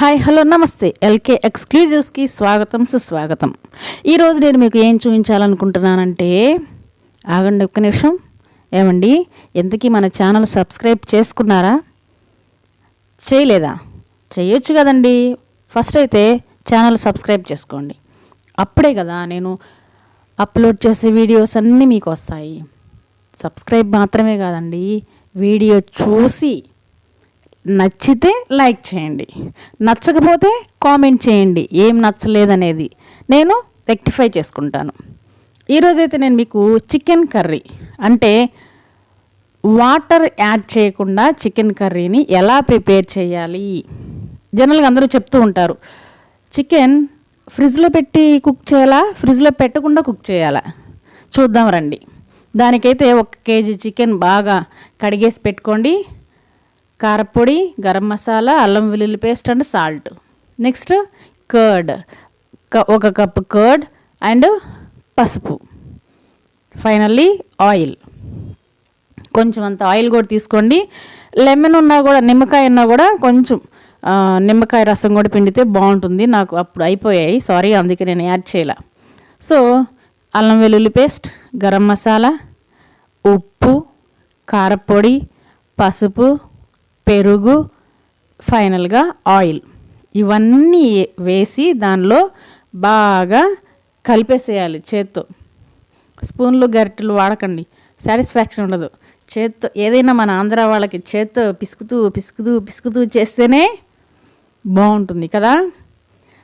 Hi hello నమస్తే LK ఎక్స్క్లూజివ్స్కి స్వాగతం సుస్వాగతం. ఈరోజు నేను మీకు ఏం చూపించాలనుకుంటున్నానంటే, ఆగండి ఒక్క నిమిషం. ఏమండి, ఎంతకీ మన ఛానల్ సబ్స్క్రైబ్ చేసుకున్నారా? చేయలేదా? చేయొచ్చు కదండి. ఫస్ట్ అయితే ఛానల్ సబ్స్క్రైబ్ చేసుకోండి. అప్పుడే కదా నేను అప్లోడ్ చేసే వీడియోస్ అన్నీ మీకు వస్తాయి. సబ్స్క్రైబ్ మాత్రమే కాదండి, వీడియో చూసి నచ్చితే లైక్ చేయండి, నచ్చకపోతే కామెంట్ చేయండి. ఏం నచ్చలేదనేది నేను రెక్టిఫై చేసుకుంటాను. ఈరోజైతే నేను మీకు చికెన్ కర్రీ అంటే వాటర్ యాడ్ చేయకుండా చికెన్ కర్రీని ఎలా ప్రిపేర్ చేయాలి. జనరల్గా అందరూ చెప్తూ ఉంటారు, చికెన్ ఫ్రిడ్జ్లో పెట్టి కుక్ చేయాలా, ఫ్రిడ్జ్లో పెట్టకుండా కుక్ చేయాలా? చూద్దాం రండి. దానికైతే 1 కేజీ చికెన్ బాగా కడిగేసి పెట్టుకోండి. కారపొడి, గరం మసాలా, అల్లం వెల్లుల్లి paste and salt. Next curd, 1 cup curd and పసుపు. ఫైనల్లీ ఆయిల్, కొంచెం అంత ఆయిల్ కూడా తీసుకోండి. లెమన్ ఉన్నా కూడా, నిమ్మకాయ ఉన్నా కూడా కొంచెం నిమ్మకాయ రసం కూడా పిండితే బాగుంటుంది. నాకు అప్పుడు అయిపోయాయి, సారీ, అందుకే నేను యాడ్ చేయలే. సో అల్లం వెల్లుల్లి పేస్ట్, గరం మసాలా, ఉప్పు, కారపొడి, పసుపు, పెరుగు, ఫైనల్గా ఆయిల్, ఇవన్నీ వేసి దానిలో బాగా కలిపేసేయాలి చేత్తో. స్పూన్లు గరిటెలు వాడకండి, సాటిస్ఫాక్షన్ ఉండదు. చేత్తో ఏదైనా మన ఆంధ్ర వాళ్ళకి చేత్తో పిసుకుతూ పిసుకుతూ పిసుకుతూ చేస్తేనే బాగుంటుంది కదా.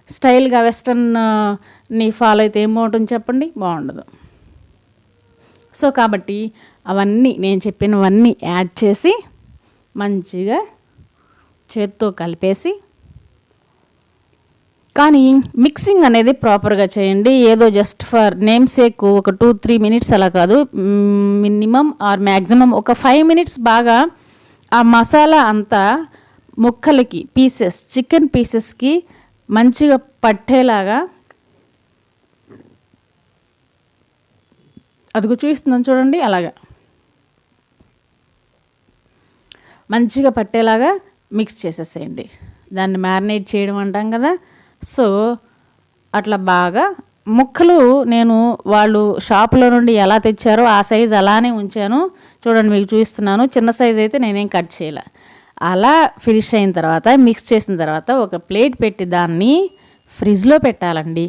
స్టైల్గా వెస్ట్రన్ని ఫాలో అయితే ఏం బాగుంటుంది చెప్పండి? బాగుండదు. సో కాబట్టి అవన్నీ నేను చెప్పినవన్నీ యాడ్ చేసి మంచిగా చేత్తో కలిపేసి, కానీ మిక్సింగ్ అనేది ప్రాపర్గా చేయండి. ఏదో జస్ట్ ఫర్ నేమ్ సేక్ ఒక 2-3 మినిట్స్ అలా కాదు, మినిమం ఆర్ మ్యాక్సిమం ఒక 5 మినిట్స్ బాగా ఆ మసాలా అంతా ముక్కలకి, చికెన్ పీసెస్కి మంచిగా పట్టేలాగా, అదిగో చూపిస్తున్నాను చూడండి, అలాగా మంచిగా పట్టేలాగా మిక్స్ చేసేసేయండి. దాన్ని మ్యారినేట్ చేయడం అంటాం కదా. సో అట్లా బాగా ముక్కలు నేను వాళ్ళు షాప్లో నుండి ఎలా తెచ్చారో ఆ సైజు అలానే ఉంచాను. చూడండి, మీకు చూపిస్తున్నాను. చిన్న సైజు అయితే నేనేం కట్ చేయలే. అలా ఫినిష్ అయిన తర్వాత, మిక్స్ చేసిన తర్వాత ఒక ప్లేట్ పెట్టి దాన్ని ఫ్రిడ్జ్లో పెట్టాలండి.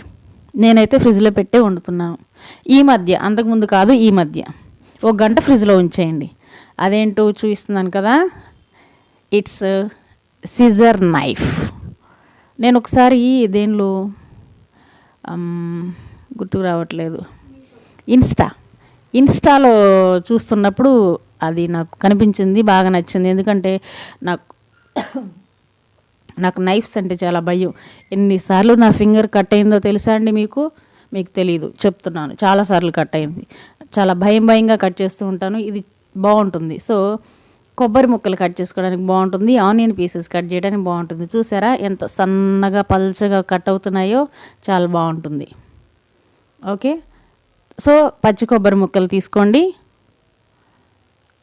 నేనైతే ఫ్రిడ్జ్లో పెట్టే వండుతున్నాను ఈ మధ్య, అంతకుముందు కాదు, ఈ మధ్య 1 గంట ఫ్రిడ్జ్లో ఉంచేయండి. అదేంటో చూపిస్తున్నాను కదా, ఇట్స్ సిజర్ నైఫ్. నేను ఒకసారి దేనిలో గుర్తుకు రావట్లేదు, ఇన్స్టాలో చూస్తున్నప్పుడు అది నాకు కనిపించింది, బాగా నచ్చింది. ఎందుకంటే నాకు నైఫ్స్ అంటే చాలా భయం. ఎన్నిసార్లు నా ఫింగర్ కట్ అయిందో తెలుసా అండి మీకు తెలీదు, చెప్తున్నాను. చాలాసార్లు కట్ అయింది. చాలా భయంగా కట్ చేస్తూ ఉంటాను. ఇది బాగుంటుంది. సో కొబ్బరి ముక్కలు కట్ చేసుకోవడానికి బాగుంటుంది, ఆనియన్ పీసెస్ కట్ చేయడానికి బాగుంటుంది. చూసారా ఎంత సన్నగా పల్చగా కట్ అవుతున్నాయో, చాలా బాగుంటుంది. ఓకే, సో పచ్చి కొబ్బరి ముక్కలు తీసుకోండి.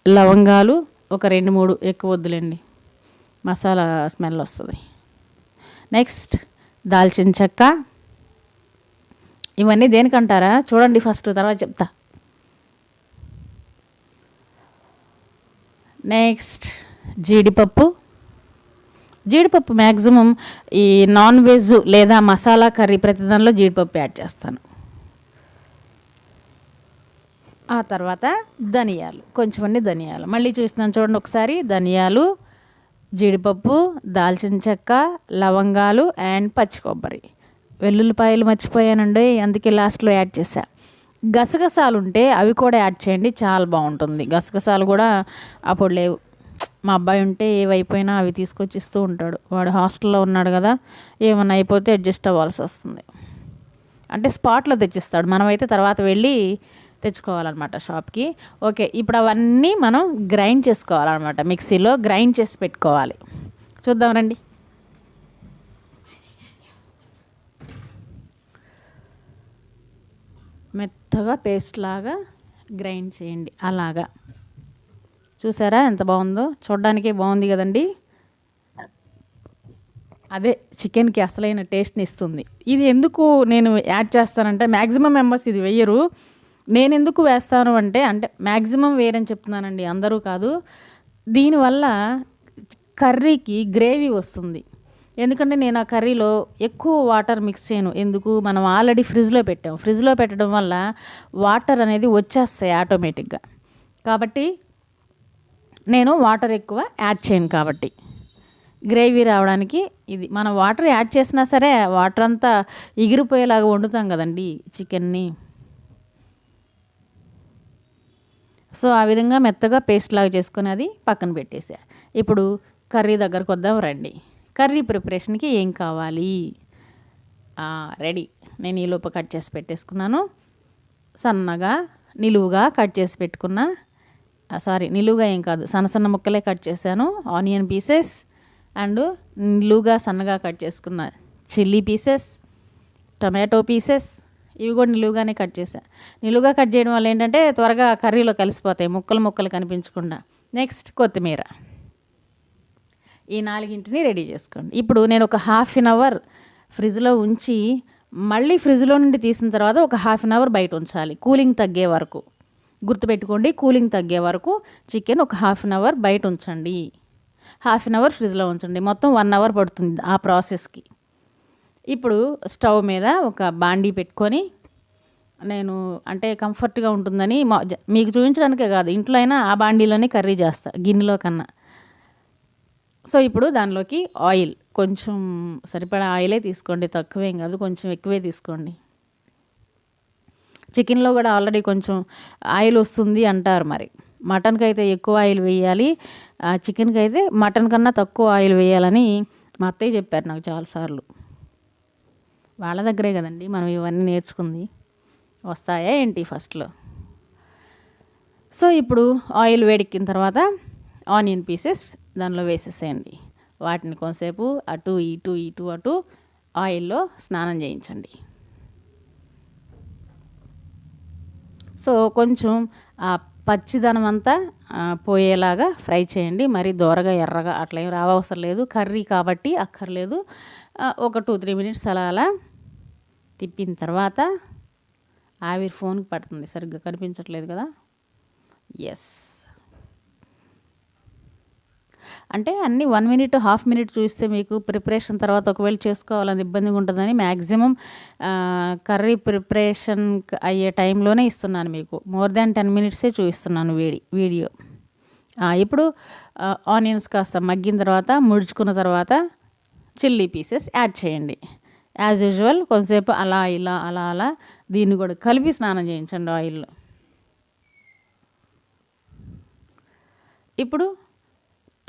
లవంగాలు ఒక 2-3, ఎక్కువ వద్దులేండి, మసాలా స్మెల్ వస్తుంది. నెక్స్ట్ దాల్చిన చెక్క. ఇవన్నీ దేనికంటారా చూడండి ఫస్ట్, తర్వాత చెప్తా. నెక్స్ట్ జీడిపప్పు మ్యాక్సిమం ఈ నాన్ వెజ్ లేదా మసాలా కర్రీ ప్రతి దానిలో జీడిపప్పు యాడ్ చేస్తాను. ఆ తర్వాత ధనియాలు, కొంచెం ధనియాలు మళ్ళీ చూస్తున్నాను చూడండి ఒకసారి. ధనియాలు, జీడిపప్పు, దాల్చిన చెక్క, లవంగాలు అండ్ పచ్చి కొబ్బరి. వెల్లుల్లిపాయలు మర్చిపోయానండి, అందుకే లాస్ట్లో యాడ్ చేశా. గసగసాలు ఉంటే అవి కూడా యాడ్ చేయండి, చాలా బాగుంటుంది. గసగసాలు కూడా అప్పుడు లేవు. మా అబ్బాయి ఉంటే ఏవైపోయినా అవి తీసుకొచ్చి ఇస్తూ ఉంటాడు. వాడు హాస్టల్లో ఉన్నాడు కదా, ఏమన్నా అయిపోతే అడ్జస్ట్ అవ్వాల్సి వస్తుంది. అంటే స్పాట్లో తెచ్చిస్తాడు, మనమైతే తర్వాత వెళ్ళి తెచ్చుకోవాలన్నమాట షాప్కి. ఓకే, ఇప్పుడు అవన్నీ మనం గ్రైండ్ చేసుకోవాలన్నమాట, మిక్సీలో గ్రైండ్ చేసి పెట్టుకోవాలి. చూద్దాం రండి. మెత్తగా పేస్ట్ లాగా గ్రైండ్ చేయండి. అలాగా చూసారా ఎంత బాగుందో, చూడడానికే బాగుంది కదండి. అదే చికెన్కి అసలైన టేస్ట్ని ఇస్తుంది. ఇది ఎందుకు నేను యాడ్ చేస్తానంటే మ్యాక్సిమం మెంబర్స్ ఇది వేయరు. నేను ఎందుకు వేస్తాను అంటే మ్యాక్సిమం వేయరని చెప్తున్నానండి, అందరూ కాదు. దీనివల్ల కర్రీకి గ్రేవీ వస్తుంది. ఎందుకంటే నేను ఆ కర్రీలో ఎక్కువ వాటర్ మిక్స్ చేయను. ఎందుకు, మనం ఆల్రెడీ ఫ్రిడ్జ్లో పెట్టాం. ఫ్రిడ్జ్లో పెట్టడం వల్ల వాటర్ అనేది వచ్చేస్తాయి ఆటోమేటిక్గా. కాబట్టి నేను వాటర్ ఎక్కువ యాడ్ చేయను. కాబట్టి గ్రేవీ రావడానికి ఇది మనం వాటర్ యాడ్ చేసినా సరే వాటర్ అంతా ఎగిరిపోయేలాగా వండుతాం కదండి చికెన్ని. సో ఆ విధంగా మెత్తగా పేస్ట్ లాగా చేసుకొని అది పక్కన పెట్టేసా. ఇప్పుడు కర్రీ దగ్గరకు వద్దాం రండి. కర్రీ ప్రిపరేషన్కి ఏం కావాలి? రెడీ. నేను ఈలోపు కట్ చేసి పెట్టేసుకున్నాను. సన్నగా నిలువుగా కట్ చేసి పెట్టుకున్నా, నిలువుగా ఏం కాదు, సన్న ముక్కలే కట్ చేశాను. ఆనియన్ పీసెస్ అండ్ నిలువుగా సన్నగా కట్ చేసుకున్న చిల్లీ పీసెస్, టొమాటో పీసెస్, ఇవి కూడా నిలువుగానే కట్ చేశా. నిలువుగా కట్ చేయడం వల్ల ఏంటంటే త్వరగా కర్రీలో కలిసిపోతాయి, ముక్కలు కనిపించకుండా. నెక్స్ట్ కొత్తిమీర. ఈ 4 రెడీ చేసుకోండి. ఇప్పుడు నేను ఒక ½ అన్ అవర్ ఫ్రిడ్జ్లో ఉంచి మళ్ళీ ఫ్రిడ్జ్లో నుండి తీసిన తర్వాత ఒక ½ అన్ అవర్ బయట ఉంచాలి, కూలింగ్ తగ్గే వరకు. గుర్తుపెట్టుకోండి, కూలింగ్ తగ్గే వరకు చికెన్ ఒక ½ అన్ అవర్ బయట ఉంచండి. ½ అన్ అవర్ ఫ్రిడ్జ్లో ఉంచండి. మొత్తం 1 అవర్ పడుతుంది ఆ ప్రాసెస్కి. ఇప్పుడు స్టవ్ మీద ఒక బాండీ పెట్టుకొని, నేను కంఫర్ట్గా ఉంటుందని మీకు చూపించడానికే కాదు, ఇంట్లో అయినా ఆ బాండీలోనే కర్రీ చేస్తా, గిన్నెలో కన్నా. సో ఇప్పుడు దానిలోకి ఆయిల్, కొంచెం సరిపడా ఆయిలే తీసుకోండి, తక్కువేం కాదు, కొంచెం ఎక్కువే తీసుకోండి. చికెన్లో కూడా ఆల్రెడీ కొంచెం ఆయిల్ వస్తుంది అంటారు. మరి మటన్కి అయితే ఎక్కువ ఆయిల్ వేయాలి, చికెన్కి అయితే మటన్ కన్నా తక్కువ ఆయిల్ వేయాలని మా అత్తయ్య చెప్పారు నాకు చాలాసార్లు. వాళ్ళ దగ్గరే కదండి మనం ఇవన్నీ నేర్చుకుంది. వస్తాయా ఏంటి ఫస్ట్లో? సో ఇప్పుడు ఆయిల్ వేడెక్కిన తర్వాత ఆనియన్ పీసెస్ దానిలో వేసేసేయండి. వాటిని కొంతసేపు అటు ఇటు ఆయిల్లో స్నానం చేయించండి. సో కొంచెం ఆ పచ్చిదనం అంతా పోయేలాగా ఫ్రై చేయండి. మరి దోరగా ఎర్రగా అట్లా ఏం రావవసరం లేదు, కర్రీ కాబట్టి అక్కర్లేదు. ఒక 2-3 మినిట్స్ అలా తిప్పిన తర్వాత, ఆవిరి ఫోన్కి పడుతుంది, సరిగ్గా కనిపించట్లేదు కదా. ఎస్, అన్నీ 1 మినిట్, ½ మినిట్ చూస్తే మీకు ప్రిపరేషన్ తర్వాత ఒకవేళ చేసుకోవాలని ఇబ్బందిగా ఉంటుందని మ్యాక్సిమం కర్రీ ప్రిపరేషన్ అయ్యే టైంలోనే ఇస్తున్నాను మీకు. మోర్ దాన్ 10 మినిట్సే చూపిస్తున్నాను వీడియో. ఇప్పుడు ఆనియన్స్ కాస్త మగ్గిన తర్వాత, ముడుచుకున్న తర్వాత చిల్లీ పీసెస్ యాడ్ చేయండి. యాజ్ యూజువల్ కొంతసేపు అలా దీన్ని కూడా కలిపి స్నానం చేయించండి ఆయిల్లో. ఇప్పుడు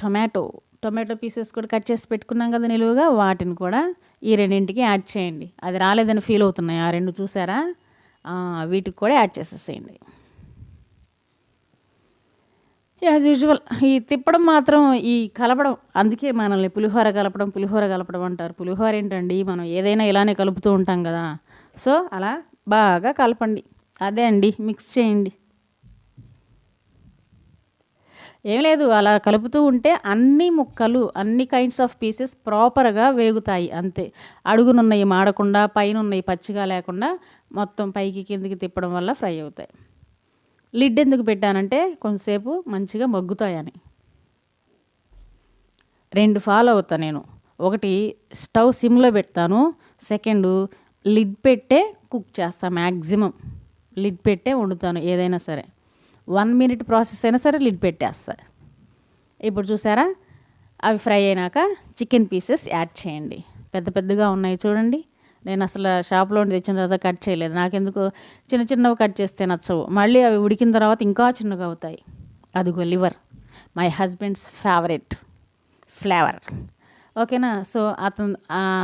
టొమాటో పీసెస్ కూడా కట్ చేసి పెట్టుకున్నాం కదా నిలువుగా, వాటిని కూడా ఈ రెండింటికి యాడ్ చేయండి. అది రాలేదని ఫీల్ అవుతున్నాయి ఆ రెండు, చూసారా? వీటికి కూడా యాడ్ చేసేసేయండి. యాజ్ యూజువల్ ఈ తిప్పడం మాత్రం, ఈ కలపడం, అందుకే మనల్ని పులిహోర కలపడం అంటారు. పులిహోర ఏంటండి, మనం ఏదైనా ఇలానే కలుపుతూ ఉంటాం కదా. సో అలా బాగా కలపండి. అదే అండి, మిక్స్ చేయండి. ఏం లేదు, అలా కలుపుతూ ఉంటే అన్ని ముక్కలు, అన్ని కైండ్స్ ఆఫ్ పీసెస్ ప్రాపర్గా వేగుతాయి అంతే. అడుగునున్నవి మాడకుండా, పైన ఉన్నవి పచ్చిగా లేకుండా మొత్తం పైకి కిందికి తిప్పడం వల్ల ఫ్రై అవుతాయి. లిడ్ ఎందుకు పెట్టానంటే కొంతసేపు మంచిగా మగ్గుతాయని. 2 ఫాలో అవుతా నేను. ఒకటి, స్టవ్ సిమ్లో పెడతాను. సెకండ్, లిడ్ పెట్టే కుక్ చేస్తా. మ్యాక్సిమం లిడ్ పెట్టే వండుతాను ఏదైనా సరే. 1 మినిట్ ప్రాసెస్ అయినా సరే లిడ్ పెట్టేస్తా. ఇప్పుడు చూసారా, అవి ఫ్రై అయినాక చికెన్ పీసెస్ యాడ్ చేయండి. పెద్దగా ఉన్నాయి చూడండి. నేను అసలు షాప్లో తెచ్చిన తర్వాత కట్ చేయలేదు. నాకెందుకు చిన్నవి కట్ చేస్తే నచ్చవు. మళ్ళీ అవి ఉడికిన తర్వాత ఇంకా చిన్నగా అవుతాయి. అదిగో liver, my husband's favourite flavour. ఓకేనా? సో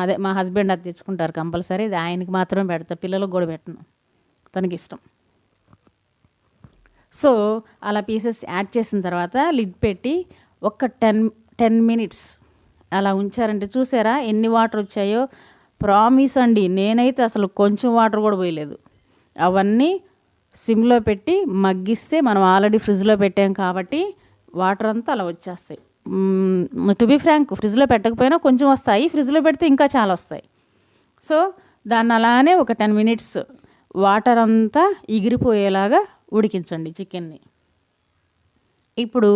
అదే మా హస్బెండ్ అది తెచ్చుకుంటారు కంపల్సరీ. అది ఆయనకి మాత్రమే పెడతా, పిల్లలకు కూడా పెట్టను, తనకి ఇష్టం. సో అలా పీసెస్ యాడ్ చేసిన తర్వాత లిడ్ పెట్టి ఒక 10 మినిట్స్ అలా ఉంచారంటే చూసారా ఎన్ని వాటర్ వచ్చాయో. ప్రామిస్ అండి, నేనైతే అసలు కొంచెం వాటర్ కూడా పోయలేదు. అవన్నీ సిమ్లో పెట్టి మగ్గిస్తే, మనం ఆల్రెడీ ఫ్రిడ్జ్లో పెట్టాం కాబట్టి వాటర్ అంతా అలా వచ్చేస్తాయి. టు బీ ఫ్రాంక్ ఫ్రిడ్జ్లో పెట్టకపోయినా కొంచెం వస్తాయి, ఫ్రిడ్జ్లో పెడితే ఇంకా చాలా వస్తాయి. సో దాన్ని అలానే ఒక 10 మినిట్స్ వాటర్ అంతా ఎగిరిపోయేలాగా ఉడికించండి చికెన్ని. ఇప్పుడు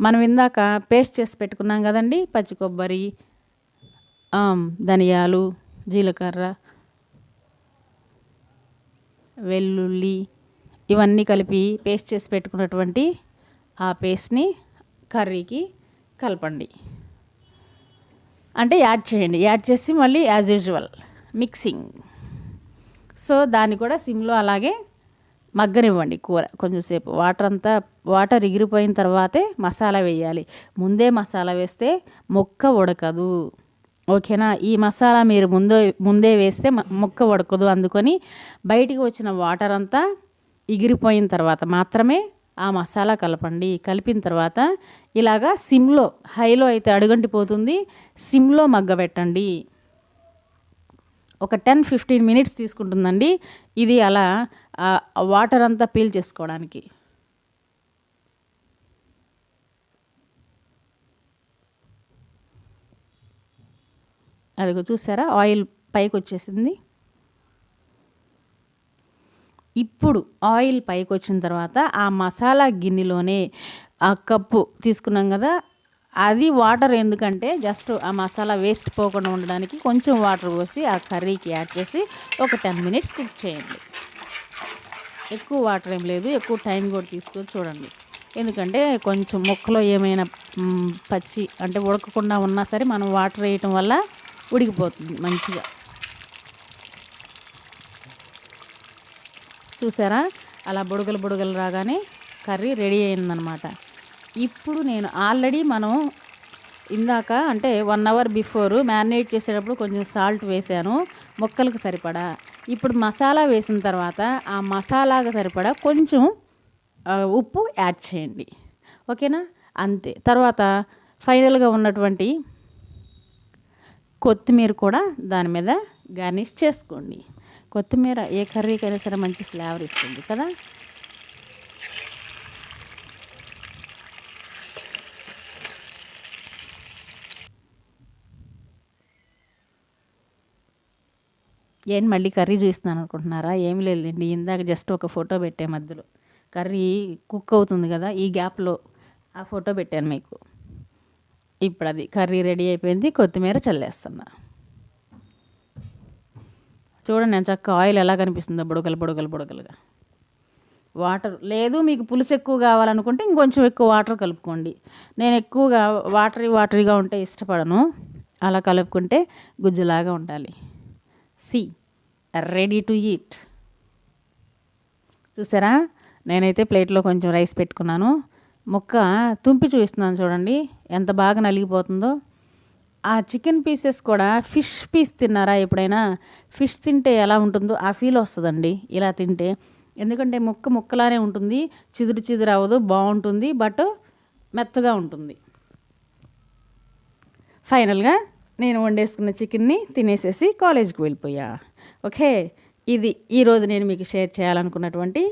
మనం ఇందాక పేస్ట్ చేసి పెట్టుకున్నాం కదండి, పచ్చి కొబ్బరి, ధనియాలు, జీలకర్ర, వెల్లుల్లి ఇవన్నీ కలిపి పేస్ట్ చేసి పెట్టుకున్నటువంటి ఆ పేస్ట్ని కర్రీకి కలపండి. అంటే యాడ్ చేయండి. యాడ్ చేసి మళ్ళీ యాజ్ యూజువల్ మిక్సింగ్. సో దాన్ని కూడా సిమ్లో అలాగే మగ్గనివ్వండి కూర కొంచెంసేపు. వాటర్ ఎగిరిపోయిన తర్వాతే మసాలా వేయాలి. ముందే మసాలా వేస్తే ముక్క ఉడకదు. ఓకేనా? ఈ మసాలా మీరు ముందే వేస్తే ముక్క ఉడకదు. అందుకొని బయటికి వచ్చిన వాటర్ అంతా ఎగిరిపోయిన తర్వాత మాత్రమే ఆ మసాలా కలపండి. కలిపిన తర్వాత ఇలాగా సిమ్లో, హైలో అయితే అడుగంటిపోతుంది, సిమ్లో మగ్గబెట్టండి. ఒక 10-15 మినిట్స్ తీసుకుంటుందండి ఇది అలా వాటర్ అంతా పీల్ చేసుకోవడానికి. అదిగో చూసారా, ఆయిల్ పైకి వచ్చేసింది. ఇప్పుడు ఆయిల్ పైకి వచ్చిన తర్వాత ఆ మసాలా గిన్నెలోనే ఆ కప్పు తీసుకున్నాం కదా, అది వాటర్ ఎందుకంటే జస్ట్ ఆ మసాలా వేస్ట్ పోకుండా ఉండడానికి కొంచెం వాటర్ పోసి ఆ కర్రీకి యాడ్ చేసి ఒక 10 మినిట్స్ కుక్ చేయండి. ఎక్కువ వాటర్ ఏం లేదు, ఎక్కువ టైం కూడా తీసుకొని చూడండి. ఎందుకంటే కొంచెం ముక్కలో ఏమైనా పచ్చి అంటే ఉడకకుండా ఉన్నా సరే మనం వాటర్ వేయటం వల్ల ఉడికిపోతుంది మంచిగా. చూసారా, అలా బుడగలు రాగానే కర్రీ రెడీ అయిందనమాట. ఇప్పుడు నేను ఆల్రెడీ మనం ఇందాక అంటే 1 అవర్ బిఫోర్ మ్యారినేట్ చేసేటప్పుడు కొంచెం సాల్ట్ వేసాను ముక్కలకు సరిపడా. ఇప్పుడు మసాలా వేసిన తర్వాత ఆ మసాలాకు సరిపడా కొంచెం ఉప్పు యాడ్ చేయండి. ఓకేనా? అంతే. తర్వాత ఫైనల్గా ఉన్నటువంటి కొత్తిమీర కూడా దాని మీద గార్నిష్ చేసుకోండి. కొత్తిమీర ఏ కర్రీకైనా సరే మంచి ఫ్లేవర్ ఇస్తుంది కదా. ఏం మళ్ళీ కర్రీ చూస్తున్నాను అనుకుంటున్నారా? ఏమి లేదండి, ఇందాక జస్ట్ ఒక ఫోటో పెట్టే మధ్యలో కర్రీ కుక్ అవుతుంది కదా, ఈ గ్యాప్లో ఆ ఫోటో పెట్టాను మీకు. ఇప్పుడు అది కర్రీ రెడీ అయిపోయింది, కొత్తిమీర చల్లేస్తున్నా. చూడండి నేను చక్కగా ఆయిల్ ఎలా కనిపిస్తుందో, బుడగలుగా. వాటర్ లేదు, మీకు పులుసు ఎక్కువ కావాలనుకుంటే ఇంకొంచెం ఎక్కువ వాటర్ కలుపుకోండి. నేను ఎక్కువగా వాటరీగా ఉంటే ఇష్టపడను. అలా కలుపుకుంటే గుజ్జులాగా ఉండాలి. Ready to eat. చూసారా, నేనైతే ప్లేట్లో కొంచెం రైస్ పెట్టుకున్నాను. ముక్క తుంపి చూపిస్తున్నాను చూడండి ఎంత బాగా నలిగిపోతుందో. ఆ చికెన్ పీసెస్ కూడా ఫిష్ పీస్ తిన్నారా ఎప్పుడైనా? ఫిష్ తింటే ఎలా ఉంటుందో ఆ ఫీల్ వస్తుందండి ఇలా తింటే. ఎందుకంటే ముక్కలానే ఉంటుంది, చిదురు అవ్వదు, బాగుంటుంది, బట్ మెత్తగా ఉంటుంది. ఫైనల్గా నేను వండేసుకున్న చికెన్ని తినేసేసి కాలేజీకి వెళ్ళిపోయా. ఓకే, ఇది ఈరోజు నేను మీకు షేర్ చేయాలనుకున్నటువంటి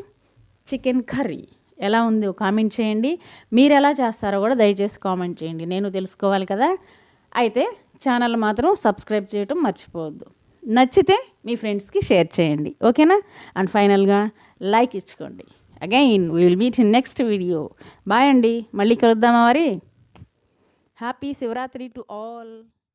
చికెన్ కర్రీ. ఎలా ఉందో కామెంట్ చేయండి. మీరు ఎలా చేస్తారో కూడా దయచేసి కామెంట్ చేయండి, నేను తెలుసుకోవాలి కదా. అయితే ఛానల్ మాత్రం సబ్స్క్రైబ్ చేయటం మర్చిపోవద్దు. నచ్చితే మీ ఫ్రెండ్స్కి షేర్ చేయండి. ఓకేనా? అండ్ ఫైనల్గా లైక్ ఇచ్చుకోండి. Again we will meet in next video. Bye అండి, మళ్ళీ కలుద్దామా మరి. Happy Shivaratri to all.